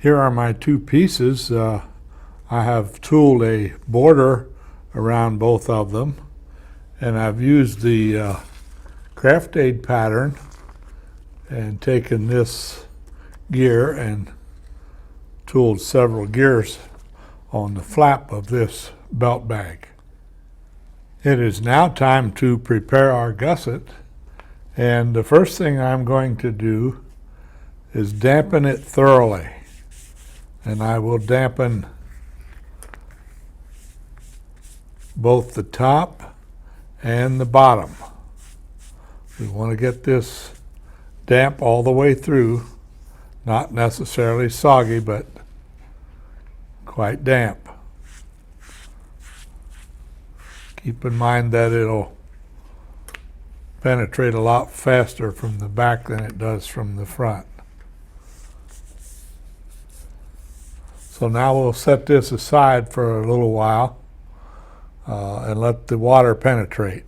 Here are my two pieces. I have tooled a border around both of them, and I've used the craft aid pattern and taken this gear and tooled several gears on the flap of this belt bag. It is now time to prepare our gusset, and the first thing I'm going to do is dampen it thoroughly. And I will dampen both the top and the bottom. We want to get this damp all the way through, not necessarily soggy, but quite damp. Keep in mind that it'll penetrate a lot faster from the back than it does from the front. So now we'll set this aside for a little while and let the water penetrate.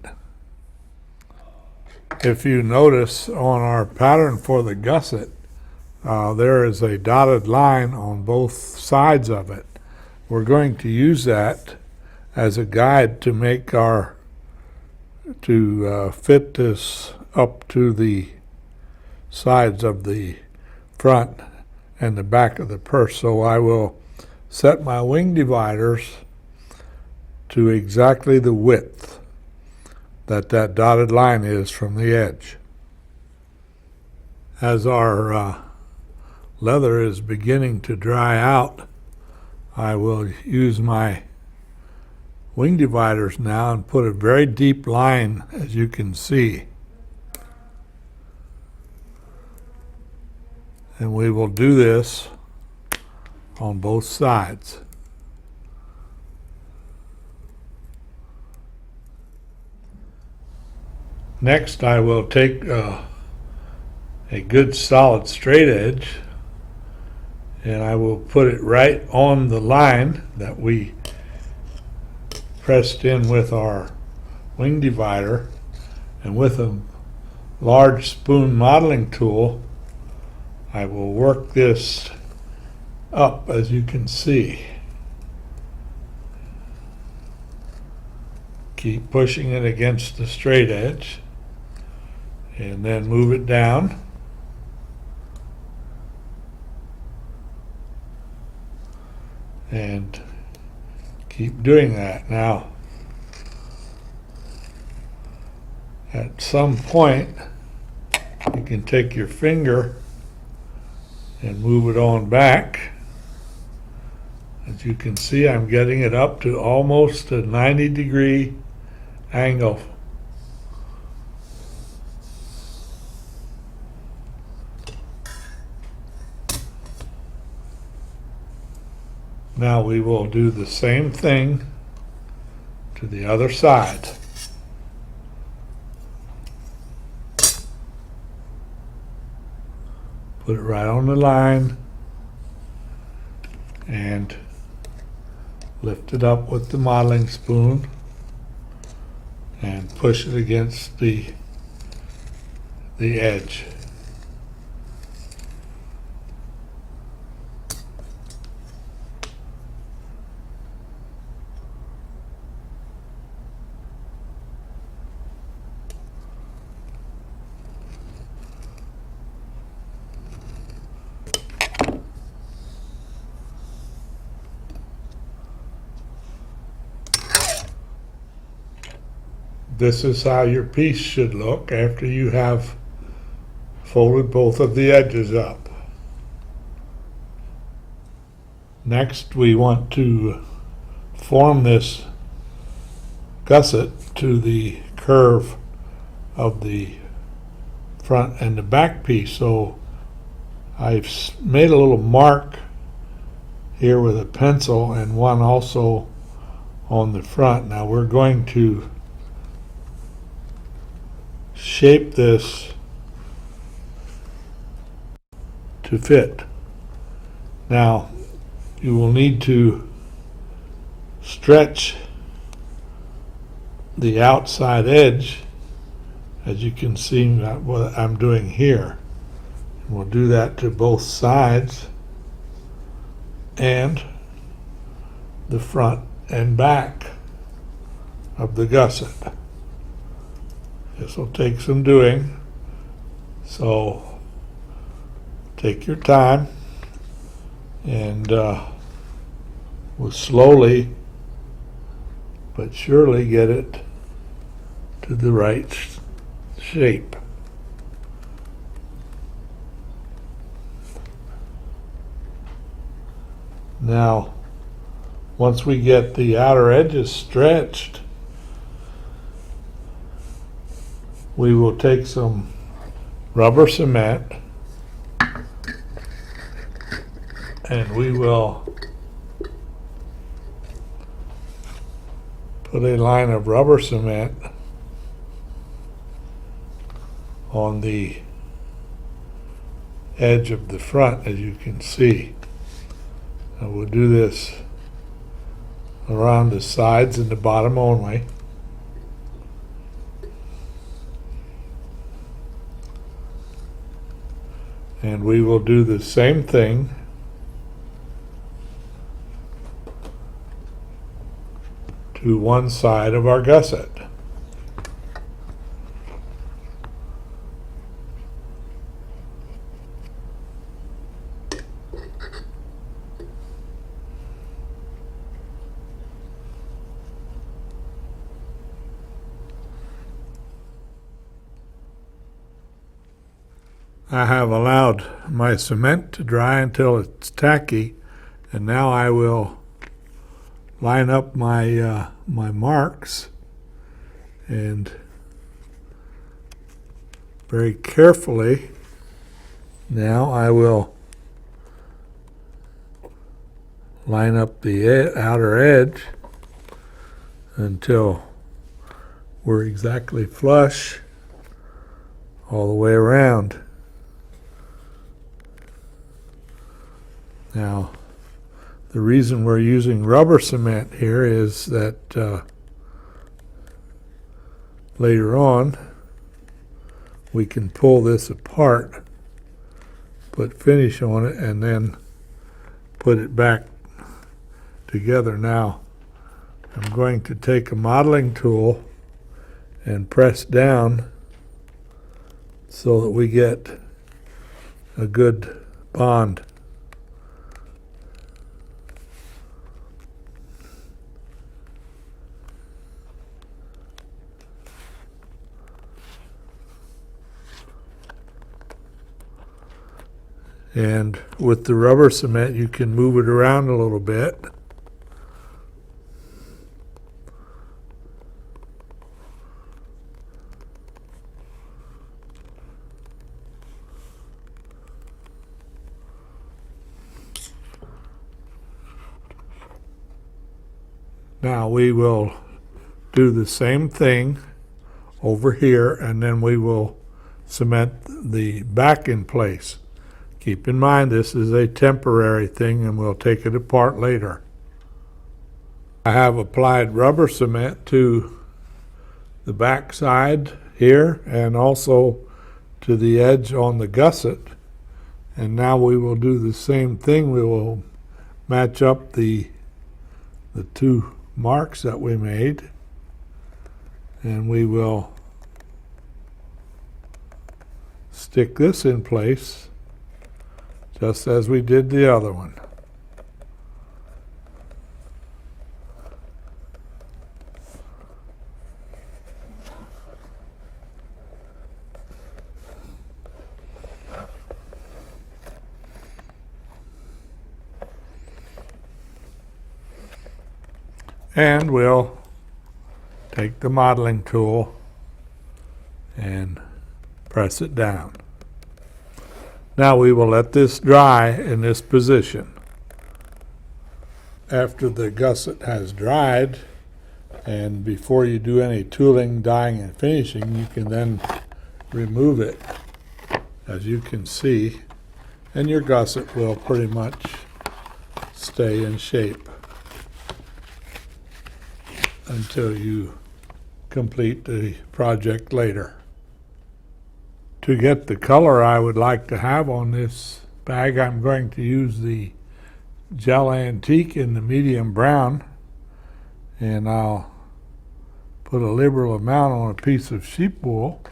If you notice on our pattern for the gusset, there is a dotted line on both sides of it. We're going to use that as a guide to make fit this up to the sides of the front and the back of the purse. So I will set my wing dividers to exactly the width that dotted line is from the edge. As our leather is beginning to dry out, I will use my wing dividers now and put a very deep line, as you can see. And we will do this on both sides. Next, I will take a good solid straight edge and I will put it right on the line that we pressed in with our wing divider, and with a large spoon modeling tool I will work this up, as you can see. Keep pushing it against the straight edge and then move it down. And keep doing that. Now, at some point, you can take your finger and move it on back. As you can see, I'm getting it up to almost a 90-degree angle. Now we will do the same thing to the other side. Put it right on the line and lift it up with the modeling spoon and push it against the edge. This is how your piece should look after you have folded both of the edges up. Next, we want to form this gusset to the curve of the front and the back piece. So I've made a little mark here with a pencil and one also on the front. Now we're going to shape this to fit. Now you will need to stretch the outside edge, as you can see what I'm doing here. And we'll do that to both sides. and the front and back of the gusset. This will take some doing, so take your time and we'll slowly but surely get it to the right shape. Now, once we get the outer edges stretched, we will take some rubber cement and we will put a line of rubber cement on the edge of the front, as you can see. And we'll do this around the sides and the bottom only. And we will do the same thing to one side of our gusset. I have allowed my cement to dry until it's tacky, and now I will line up my my marks, and very carefully now I will line up the outer edge until we're exactly flush all the way around. Now, the reason we're using rubber cement here is that later on we can pull this apart, put finish on it, and then put it back together. Now, I'm going to take a modeling tool and press down so that we get a good bond. And with the rubber cement, you can move it around a little bit. Now we will do the same thing over here, and then we will cement the back in place. Keep in mind this is a temporary thing and we'll take it apart later. I have applied rubber cement to the back side here and also to the edge on the gusset. And now we will do the same thing. We will match up the two marks that we made, and we will stick this in place just as we did the other one. And we'll take the modeling tool and press it down. Now we will let this dry in this position. After the gusset has dried, and before you do any tooling, dyeing, and finishing, you can then remove it, as you can see, and your gusset will pretty much stay in shape until you complete the project later. To get the color I would like to have on this bag, I'm going to use the gel antique in the medium brown, and I'll put a liberal amount on a piece of sheep wool,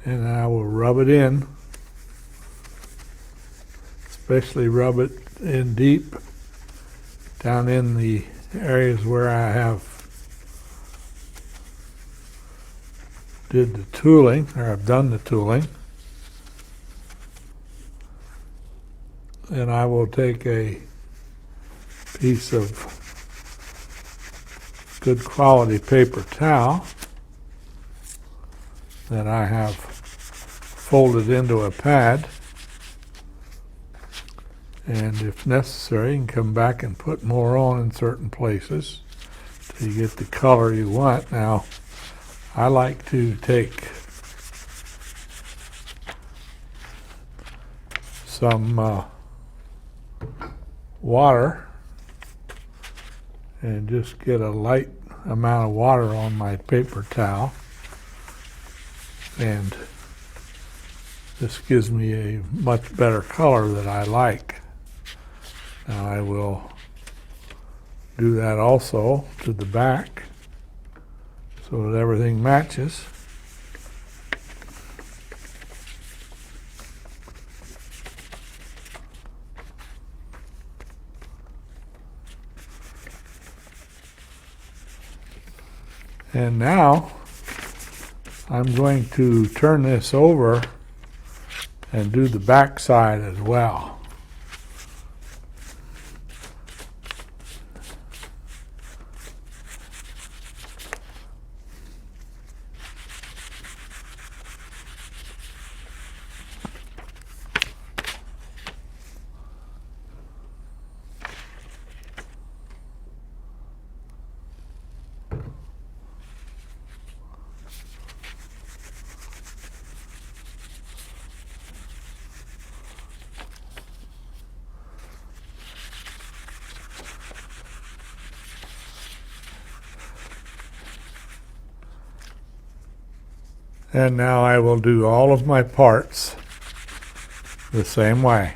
and I will rub it in, especially rub it in deep down in the areas where I have did the tooling, or I've done the tooling. And I will take a piece of good quality paper towel that I have folded into a pad, and if necessary, you can come back and put more on in certain places till you get the color you want. Now, I like to take some water and just get a light amount of water on my paper towel, and this gives me a much better color that I like. Now I will do that also to the back so that everything matches. And now I'm going to turn this over and do the back side as well. And now I will do all of my parts the same way.